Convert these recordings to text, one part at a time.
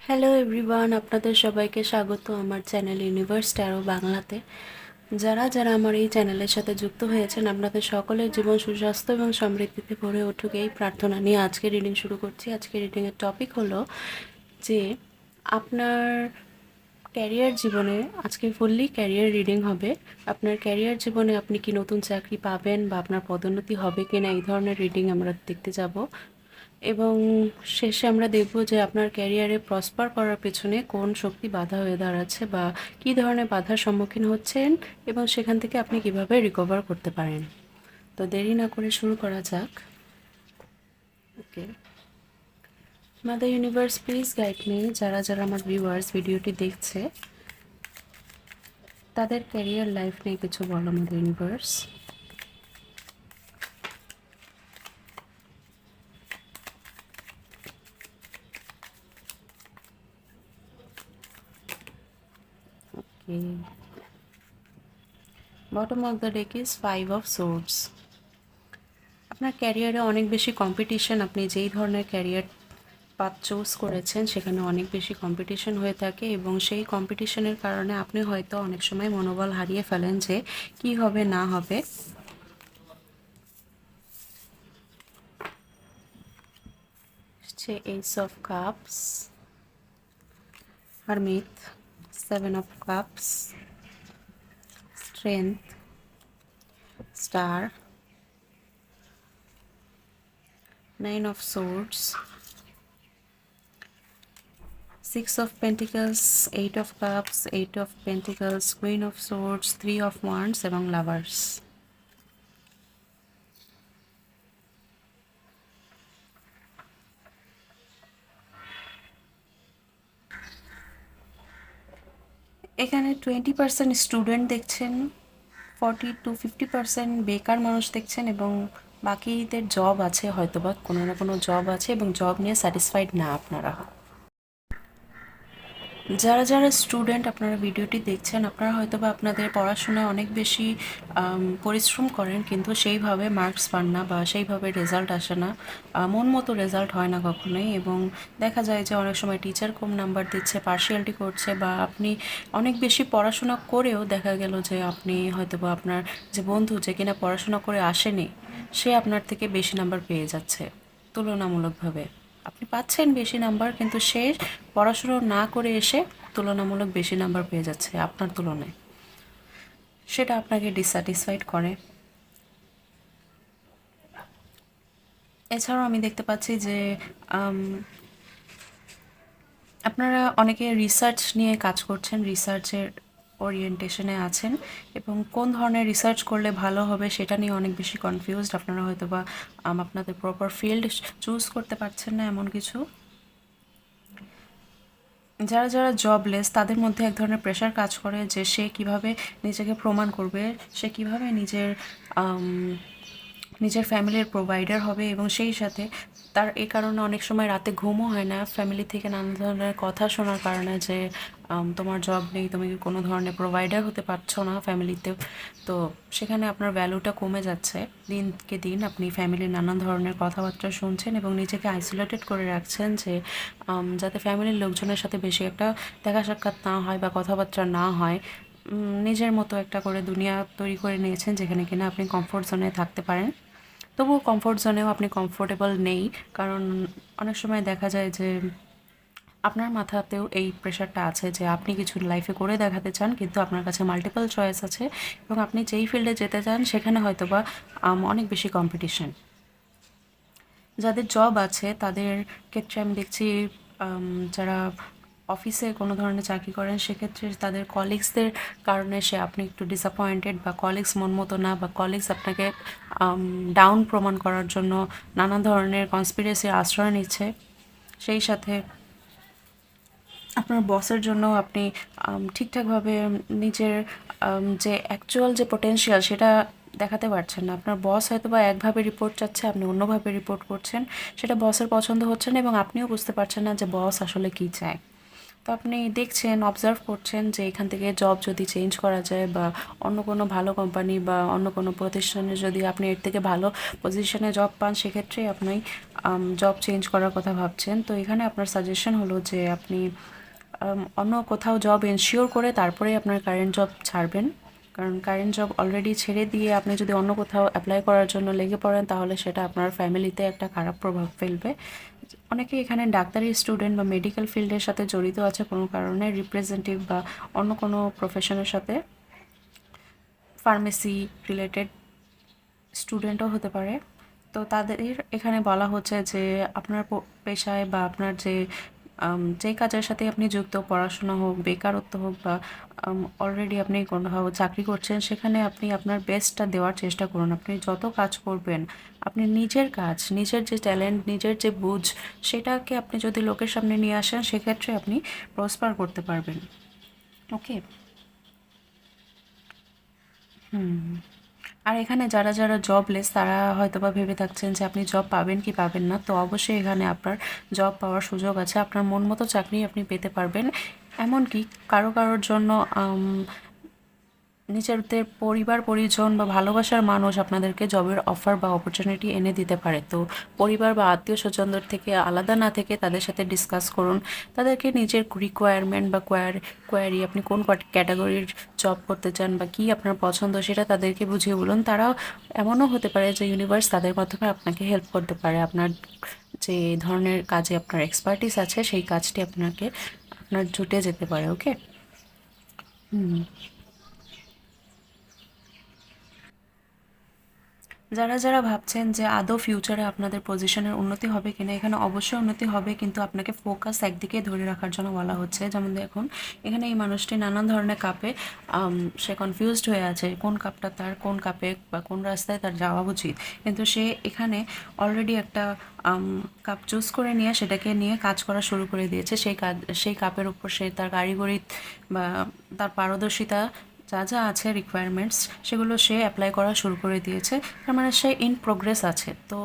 Hello everyone, আপনাদের সবাইকে স্বাগত আমার চ্যানেল ইউনিভার্স ট্যারো বাংলাতে। যারা যারা আমার এই চ্যানেলের সাথে যুক্ত হয়েছেন, আপনাদের সকলের জীবন সুস্বাস্থ্য এবং সমৃদ্ধিতে ভরে উঠুক এই প্রার্থনা নিয়ে আজকে রিডিং শুরু করছি। আজকে রিডিংয়ের টপিক হলো যে আপনার ক্যারিয়ার জীবনে, আজকে ফুললি ক্যারিয়ার রিডিং হবে। আপনার ক্যারিয়ার জীবনে আপনি কি নতুন চাকরি পাবেন বা আপনার পদোন্নতি হবে কি না, এই ধরনের রিডিং আমরা দেখতে যাব। এবং শেষে আমরা দেখব যে আপনার ক্যারিয়ারে প্রসপার করার পেছনে কোন শক্তি বাধা হয়ে দাঁড়াচ্ছে বা কী ধরনের বাধার সম্মুখীন হচ্ছেন এবং সেখান থেকে আপনি কিভাবে রিকভার করতে পারেন। তো দেরি না করে শুরু করা যাক। Okay, mother universe please guide me. যারা যারা আমার ভিউয়ার্স ভিডিওটি দেখছে তাদের ক্যারিয়ার লাইফ নিয়ে কিছু বলো mother universe. Okay, bottom of the deck is 5 of swords. আপনার ক্যারিয়ারে অনেক বেশি কম্পিটিশন, আপনি যেই ধরনের ক্যারিয়ার পাথ চুজ করেছেন সেখানে অনেক বেশি কম্পিটিশন হয়ে থাকে এবং সেই কম্পিটিশনের কারণে আপনি হয়তো অনেক সময় মনোবল হারিয়ে ফেলেন যে কি হবে না হবে। Ace of cups, hermit, 7 of cups, strength, star, 9 of swords, 6 of Pentacles, 8 of Cups, 8 of Pentacles, Queen of Swords, 3 of Wands এবং Lovers। এখানে 20% স্টুডেন্ট দেখছেন, 40 to 50% বেকার মানুষ দেখছেন এবং বাকিদের জব আছে, হয়তোবা কোনো না কোনো জব আছে এবং জব নিয়ে স্যাটিসফাইড না আপনারা। যারা যারা স্টুডেন্ট আপনারা ভিডিওটি দেখছেন, আপনারা হয়তোবা আপনাদের পড়াশোনায় অনেক বেশি পরিশ্রম করেন কিন্তু সেইভাবে মার্কস পান না বা সেইভাবে রেজাল্ট আসে না, মন মতো রেজাল্ট হয় না কখনোই এবং দেখা যায় যে অনেক সময় টিচার কম নাম্বার দিচ্ছে, পার্শিয়ালিটি করছে বা আপনি অনেক বেশি পড়াশোনা করেও দেখা গেল যে আপনি হয়তোবা আপনার যে বন্ধু যে কিনা পড়াশোনা করে আসেনি সে আপনার থেকে বেশি নাম্বার পেয়ে যাচ্ছে তুলনামূলকভাবে। আপনি পাচ্ছেন বেশি নাম্বার কিন্তু সে পড়াশুনো না করে এসে তুলনামূলক বেশি নাম্বার পেয়ে যাচ্ছে আপনার তুলনায়, সেটা আপনাকে ডিসস্যাটিসফাইড করে। এছাড়াও আমি দেখতে পাচ্ছি যে আপনারা অনেকে রিসার্চ নিয়ে কাজ করছেন, রিসার্চের ওরিয়েন্টেশনে আছেন এবং কোন ধরনের রিসার্চ করলে ভালো হবে সেটা নিয়ে অনেক বেশি কনফিউজড। আপনারা হয়তো বা আপনাদের প্রপার ফিল্ড চুজ করতে পারছেন না এমন কিছু। যারা যারা জবলেস তাদের মধ্যে এক ধরনের প্রেশার কাজ করে যে সে কিভাবে নিজেকে প্রমাণ করবে, সে কিভাবে নিজের ফ্যামিলির প্রোভাইডার হবে এবং সেই সাথে তার এই কারণে অনেক সময় রাতে ঘুমও হয় না ফ্যামিলি থেকে নানা ধরনের কথা শোনার কারণে যে তোমার জব নেই, তুমি কোনো ধরনের প্রোভাইডার হতে পারছো না ফ্যামিলিতে। তো সেখানে আপনার ভ্যালুটা কমে যাচ্ছে দিনকে দিন। আপনি ফ্যামিলির নানান ধরনের কথাবার্তা শুনছেন এবং নিজেকে আইসোলেটেড করে রাখছেন যে যাতে ফ্যামিলির লোকজনের সাথে বেশি একটা দেখা সাক্ষাৎ না হয় বা কথাবার্তা না হয়। নিজের মতো একটা করে দুনিয়া তৈরি করে নিয়েছেন যেখানে কিনা আপনি কমফোর্ট জোনে থাকতে পারেন, তবুও কমফোর্ট জোনেও আপনি কমফোর্টেবল নেই। কারণ অনেক সময় দেখা যায় যে আপনার মাথাতেও এই প্রেশারটা আছে যে আপনি কিছু লাইফে করে দেখাতে চান কিন্তু আপনার কাছে মাল্টিপল চয়েস আছে এবং আপনি যেই ফিল্ডে যেতে চান সেখানে হয়তো বা অনেক বেশি কম্পিটিশন। যাদের জব আছে তাদের ক্ষেত্রে আমি দেখছি যারা অফিসে কোনো ধরনের চাকরি করেন সেক্ষেত্রে তাদের কলিগসদের কারণে সে আপনি একটু ডিসঅ্যাপয়েন্টেড বা কলিগস মন মতো না বা কলিগস আপনাকে ডাউন প্রমাণ করার জন্য নানা ধরনের কনস্পিরেসির আশ্রয় নিচ্ছে। সেই সাথে আপনার বসের জন্য আপনি ঠিকঠাকভাবে নিজের যে অ্যাকচুয়াল যে পোটেনশিয়াল সেটা দেখাতে পারছেন না। আপনার বস হয়তো বা একভাবে রিপোর্ট চাচ্ছে, আপনি অন্যভাবে রিপোর্ট করছেন, সেটা বসের পছন্দ হচ্ছে না এবং আপনিও বুঝতে পারছেন না যে বস আসলে কী চায়। তো আপনি দেখছেন, অবজার্ভ করছেন যে এখান থেকে জব যদি চেঞ্জ করা যায় বা অন্য কোনো ভালো কোম্পানি বা অন্য কোনো প্রতিষ্ঠানে যদি আপনি এর থেকে ভালো পজিশনে জব পান, সেক্ষেত্রে আপনি জব চেঞ্জ করার কথা ভাবছেন। তো এখানে আপনার সাজেশন হলো যে আপনি অন্য কোথাও জব এনশিওর করে তারপরে আপনার কারেন্ট জব ছাড়বেন। কারণ কারেন্ট জব অলরেডি ছেড়ে দিয়ে আপনি যদি অন্য কোথাও অ্যাপ্লাই করার জন্য লেগে পড়েন, তাহলে সেটা আপনার ফ্যামিলিতে একটা খারাপ প্রভাব ফেলবে। অনেকে এখানে ডাক্তারি স্টুডেন্ট বা মেডিকেল ফিল্ডের সাথে জড়িত আছে কোনো কারণে, রিপ্রেজেন্টেটিভ বা অন্য কোনো প্রফেশনের সাথে, ফার্মেসি রিলেটেড স্টুডেন্টও হতে পারে। তো তাদের এখানে বলা হচ্ছে যে আপনার পেশায় বা আপনার যে কাজের সাথে আপনি যুক্ত, পড়াশোনা হোক, বেকারত্ব হোক বা অলরেডি আপনি কোনোভাবে চাকরি করছেন, সেখানে আপনি আপনার বেস্টটা দেওয়ার চেষ্টা করুন। আপনি যত কাজ করবেন, আপনি নিজের কাজ, নিজের যে ট্যালেন্ট, নিজের যে বুঝ, সেটাকে আপনি যদি লোকের সামনে নিয়ে আসেন, সেক্ষেত্রে আপনি প্রসপার করতে পারবেন। ওকে। আর এখানে যারা যারা জবলেস, তারা হয়তোবা ভেবে থাকছেন যে আপনি জব পাবেন কি পাবেন না। তো অবশ্যই এখানে আপনার জব পাওয়ার সুযোগ আছে, আপনার মন মতো চাকরি আপনি পেতে পারবেন। এমনকি কারো কারোর জন্য নিজেদের পরিবার পরিজন বা ভালোবাসার মানুষ আপনাদেরকে জবের অফার বা অপরচুনিটি এনে দিতে পারে। তো পরিবার বা আত্মীয় স্বজনদের থেকে আলাদা না থেকে তাদের সাথে ডিসকাস করুন, তাদেরকে নিজের রিকোয়ারমেন্ট বা কোয়ারি, আপনি কোন ক্যাটাগরির জব করতে চান বা কী আপনার পছন্দ, সেটা তাদেরকে বুঝিয়ে বলুন। তারাও, এমনও হতে পারে যে ইউনিভার্স তাদের মাধ্যমে আপনাকে হেল্প করতে পারে। আপনার যে ধরনের কাজে আপনার এক্সপার্টিস আছে, সেই কাজটি আপনার জুটে যেতে পারে। ওকে। হুম। যারা যারা ভাবছেন যে আদৌ ফিউচারে আপনাদের পজিশনের উন্নতি হবে কিনা, এখানে অবশ্যই উন্নতি হবে, কিন্তু আপনাকে ফোকাস একদিকে ধরে রাখার জন্য বলা হচ্ছে। যেমন দেখুন, এখানে এই মানুষটি নানান ধরনের কাপে সে কনফিউজড হয়ে আছে কোন কাপটা তার, কোন কাপে বা কোন রাস্তায় তার যাওয়া উচিত। কিন্তু সে এখানে অলরেডি একটা কাপ চুজ করে নিয়ে সেটাকে নিয়ে কাজ করা শুরু করে দিয়েছে। সেই কাপের উপর সে তার কারিগরি বা তার পারদর্শিতা যা যা আছে রিকোয়ারমেন্টস, সেগুলো সে অ্যাপ্লাই করা শুরু করে দিয়েছে। তার মানে সে ইন প্রোগ্রেস আছে। তো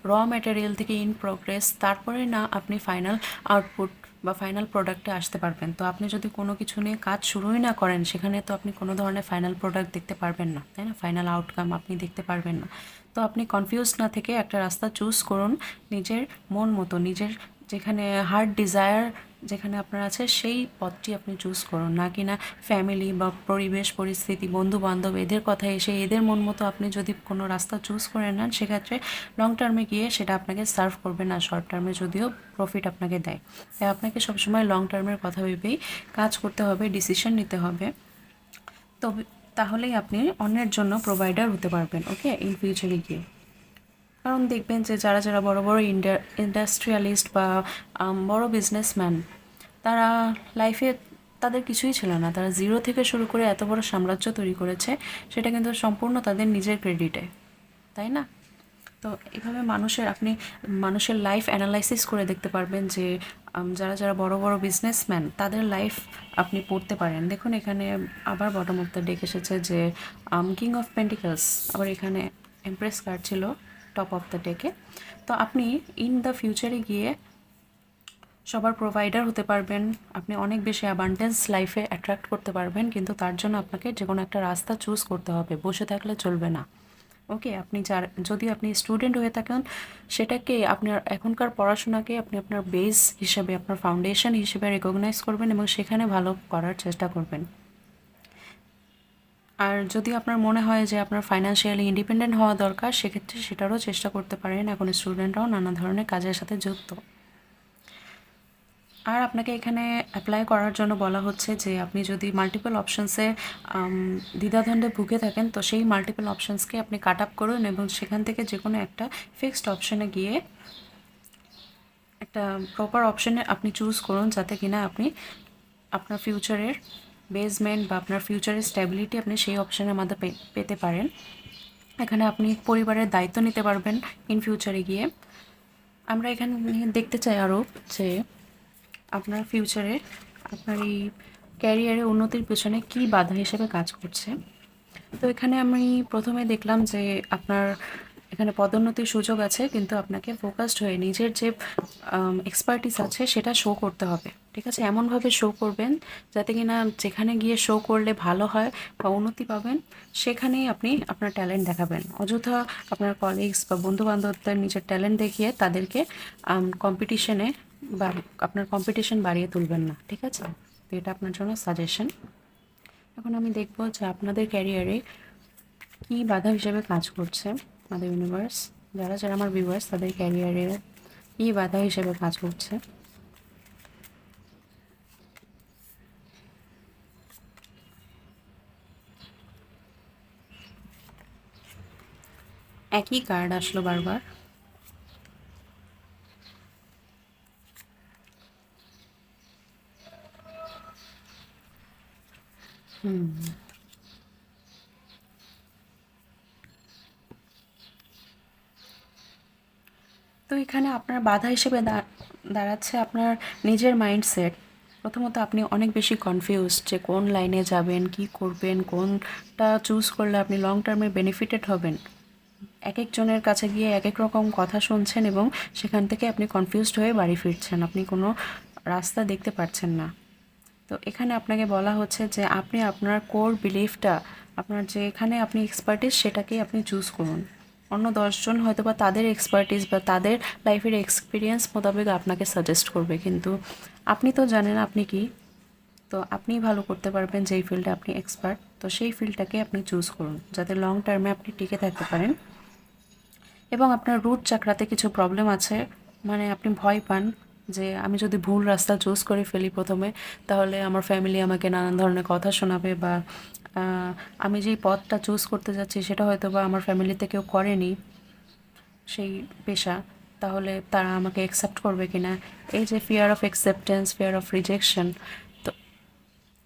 র ম্যাটেরিয়াল থেকে ইন প্রোগ্রেস, তারপরে না আপনি ফাইনাল আউটপুট বা ফাইনাল প্রোডাক্টে আসতে পারবেন। তো আপনি যদি কোনো কিছু নিয়ে কাজ শুরুই না করেন, সেখানে তো আপনি কোনো ধরনের ফাইনাল প্রোডাক্ট দেখতে পারবেন না, তাই না? ফাইনাল আউটকাম আপনি দেখতে পারবেন না। তো আপনি কনফিউজ না থেকে একটা রাস্তা চুজ করুন, নিজের মন মতো, নিজের যেখানে হার্ট ডিজায়ার যেখানে আপনার আছে, সেই পথটি আপনি চুজ করুন। না কি না ফ্যামিলি বা পরিবেশ পরিস্থিতি, বন্ধু বান্ধব, এদের কথা এসে এদের মন মতো আপনি যদি কোনো রাস্তা চুজ করে নেন, সেক্ষেত্রে লং টার্মে গিয়ে সেটা আপনাকে সার্ভ করবে না, শর্ট টার্মে যদিও প্রফিট আপনাকে দেয়। তাই আপনাকে সবসময় লং টার্মের কথা ভেবেই কাজ করতে হবে, ডিসিশন নিতে হবে। তবে তাহলেই আপনি অন্যের জন্য প্রোভাইডার হতে পারবেন। ওকে, ইন ফিউচারে গিয়ে। কারণ দেখবেন যে যারা যারা বড় বড় ইন্ডাস্ট্রিয়ালিস্ট বা বড় বিজনেসম্যান, তারা লাইফে তাদের কিছুই ছিল না, তারা জিরো থেকে শুরু করে এত বড় সাম্রাজ্য তৈরি করেছে, সেটা কিন্তু সম্পূর্ণ তাদের নিজের ক্রেডিটে, তাই না? তো এভাবে আপনি মানুষের লাইফ অ্যানালাইসিস করে দেখতে পারবেন যে যারা যারা বড় বড় বিজনেসম্যান, তাদের লাইফ আপনি পড়তে পারেন। দেখুন, এখানে আবার বটম অফ দ্য ডেক এসেছে যে কিং অফ পেন্টিকলস, আবার এখানে এমপ্রেস কার্ড ছিল টপ অফ দ্য ডেকে। তো আপনি ইন দ্য ফিউচারে গিয়ে সবার প্রোভাইডার হতে পারবেন, আপনি অনেক বেশি অ্যাবান্ডেন্স লাইফে অ্যাট্রাক্ট করতে পারবেন, কিন্তু তার জন্য আপনাকে যে কোনো একটা রাস্তা চুজ করতে হবে, বসে থাকলে চলবে না। ওকে, যদি আপনি স্টুডেন্ট হয়ে থাকেন, সেটাকে আপনার এখনকার পড়াশোনাকে আপনি আপনার বেস হিসেবে, আপনার ফাউন্ডেশন হিসেবে রেকগনাইজ করবেন এবং সেখানে ভালো করার চেষ্টা করবেন। আর যদি আপনার মনে হয় যে আপনার ফাইন্যান্সিয়ালি ইন্ডিপেন্ডেন্ট হওয়া দরকার, সেক্ষেত্রে সেটারও চেষ্টা করতে পারেন। এখন স্টুডেন্টরাও নানা ধরনের কাজের সাথে যুক্ত। আর আপনাকে এখানে অ্যাপ্লাই করার জন্য বলা হচ্ছে যে আপনি যদি মাল্টিপল অপশানসে দ্বিধাদ্বন্দ্বে ভুগে থাকেন, তো সেই মাল্টিপল অপশানসকে আপনি কাট আপ করুন এবং সেখান থেকে যে কোনো একটা ফিক্সড অপশানে গিয়ে একটা প্রপার অপশানে আপনি চুজ করুন, যাতে কিনা আপনি আপনার ফিউচারের বেসমেন্ট বা আপনার ফিউচারের স্ট্যাবিলিটি আপনি সেই অপশানের মাধ্যমে পেতে পারেন। এখানে আপনি পরিবারের দায়িত্ব নিতে পারবেন ইন ফিউচারে গিয়ে। আমরা এখানে দেখতে চাই আরও যে আপনার ফিউচারে আপনার এই ক্যারিয়ারে উন্নতির পেছনে কী বাধা হিসেবে কাজ করছে। তো এখানে আমি প্রথমে দেখলাম যে আপনার এখানে পদোন্নতির সুযোগ আছে, কিন্তু আপনাকে ফোকাসড হয়ে নিজের যে এক্সপার্টিস আছে সেটা শো করতে হবে। ঠিক আছে, এমনভাবে শো করবেন যাতে কিনা যেখানে গিয়ে শো করলে ভালো হয় বা উন্নতি পাবেন, সেখানেই আপনি আপনার ট্যালেন্ট দেখাবেন। অযথা আপনার কলিগস বা বন্ধুবান্ধবদের নিজের ট্যালেন্ট দেখিয়ে তাদেরকে কম্পিটিশনে বা আপনার কম্পিটিশন বাড়িয়ে তুলবেন না। ঠিক আছে, তো এটা আপনার জন্য সাজেশন। এখন আমি দেখব যে আপনাদের ক্যারিয়ারে কী বাধা হিসেবে কাজ করছে আমাদের ইউনিভার্স। যারা যারা আমার ভিউয়ার্স, তাদের ক্যারিয়ারে কী বাধা হিসেবে কাজ করছে। একই কার্ড আসলো বারবার। তো এখানে আপনার বাধা হিসেবে দাঁড়াচ্ছে আপনার নিজের মাইন্ডসেট। প্রথমত আপনি অনেক বেশি কনফিউজ যে কোন লাইনে যাবেন, কি করবেন, কোনটা চুজ করলে আপনি লং টার্মে বেনিফিটেড হবেন। এক একজনের কাছে গিয়ে এক এক রকম কথা শুনছেন এবং সেখান থেকে আপনি কনফিউজড হয়ে বাড়ি ফিরছেন, আপনি কোনো রাস্তা দেখতে পাচ্ছেন না। তো এখানে আপনাকে বলা হচ্ছে যে আপনি আপনার কোর বিলিফটা, আপনার যেখানে আপনি এক্সপার্টিস সেটাকেই আপনি চুজ করুন। অন্য 10জন হয়তো বা তাদের এক্সপার্টিস বা তাদের লাইফের এক্সপিরিয়েন্স মোতাবেক আপনাকে সাজেস্ট করবে, কিন্তু আপনি তো জানেন আপনি কি। তো আপনিই ভালো করতে পারবেন যেই ফিল্ডে আপনি এক্সপার্ট। তো সেই ফিল্ডটাকে আপনি চুজ করুন যাতে লং টার্মে আপনি টিকে থাকতে পারেন। এবং আপনার রুট চাকরাতে কিছু প্রবলেম আছে, মানে আপনি ভয় পান যে আমি যদি ভুল রাস্তা চুজ করে ফেলি প্রথমে, তাহলে আমার ফ্যামিলি আমাকে নানান ধরনের কথা শোনাবে, বা আমি যেই পথটা চুজ করতে যাচ্ছি সেটা হয়তো বা আমার ফ্যামিলিতে কেউ করেনি সেই পেশা, তাহলে তারা আমাকে অ্যাকসেপ্ট করবে কিনা। এই যে fear of acceptance, fear of rejection, তো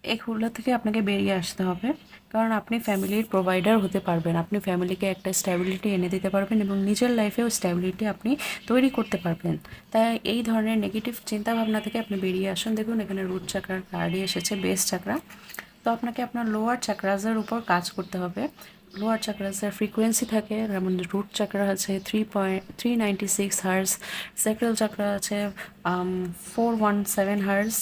এগুলো থেকে আপনাকে বেরিয়ে আসতে হবে। কারণ আপনি ফ্যামিলির প্রোভাইডার হতে পারবেন, আপনি ফ্যামিলিকে একটা স্ট্যাবিলিটি এনে দিতে পারবেন এবং নিজের লাইফেও স্ট্যাবিলিটি আপনি তৈরি করতে পারবেন। তাই এই ধরনের নেগেটিভ চিন্তাভাবনা থেকে আপনি বেরিয়ে আসুন। দেখুন এখানে রুট চাকরার কার্ডই এসেছে, বেস চাকরা। তো আপনাকে আপনার লোয়ার চাকরাজের উপর কাজ করতে হবে। লোয়ার চাকরাজের ফ্রিকোয়েন্সি থাকে, যেমন রুট চাকরা আছে 3.396 হার্জ, স্যাক্রাল চাকরা আছে 417 হার্জ।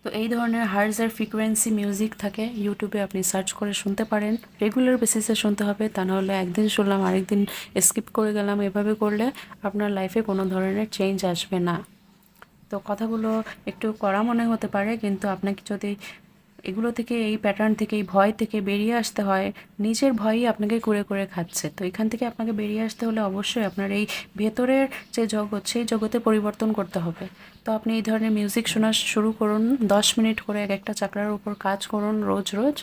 তো এই ধরনের হার্জের ফ্রিকোয়েন্সি মিউজিক থাকে, ইউটিউবে আপনি সার্চ করে শুনতে পারেন। রেগুলার বেসিসে শুনতে হবে, তা নাহলে একদিন শুনলাম আরেকদিন স্কিপ করে গেলাম, এভাবে করলে আপনার লাইফে কোনো ধরনের চেঞ্জ আসবে না। তো কথাগুলো একটু কড়া মনে হতে পারে, কিন্তু আপনাকে যদি এগুলো থেকে, এই প্যাটার্ন থেকে, এই ভয় থেকে বেরিয়ে আসতে হয়, নিজের ভয়ই আপনাকে কুরে করে খাচ্ছে। তো এখান থেকে আপনাকে বেরিয়ে আসতে হলে অবশ্যই আপনার এই ভেতরের যে জগৎ, সেই জগতে পরিবর্তন করতে হবে। তো আপনি এই ধরনের মিউজিক শোনা শুরু করুন, 10 মিনিট করে এক একটা চাকরার উপর কাজ করুন রোজ রোজ।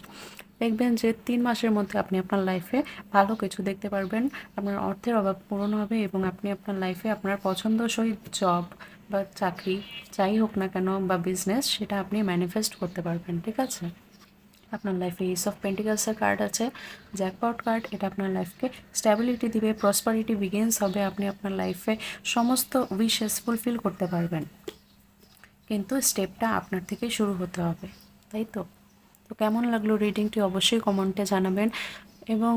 দেখবেন যে 3 মাসের মধ্যে আপনি আপনার লাইফে ভালো কিছু দেখতে পারবেন, আপনার অর্থের অভাব পূরণ হবে এবং আপনি আপনার লাইফে আপনার পছন্দসই জব বা চাকরি, যাই হোক না কেন, বা বিজনেস, সেটা আপনি ম্যানিফেস্ট করতে পারবেন। ঠিক আছে, আপনার লাইফে এস অফ পেন্টিকালসের কার্ড আছে, জ্যাকপট কার্ড। এটা আপনার লাইফকে স্ট্যাবিলিটি দিবে, প্রসপারিটি বিগিনস হবে, আপনি আপনার লাইফে সমস্ত উইশেস ফুলফিল করতে পারবেন। কিন্তু স্টেপটা আপনার থেকেই শুরু হতে হবে, তাই তো? তো কেমন লাগলো রিডিংটি অবশ্যই কমেন্টে জানাবেন, এবং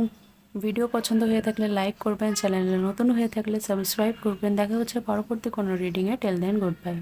ভিডিও পছন্দ হয়ে থাকলে লাইক করবেন, চ্যানেলে নতুন হয়ে থাকলে সাবস্ক্রাইব করবেন। দেখা হচ্ছে পরবর্তী কোনো রিডিংয়ে। টেল দেন, গুড বাই।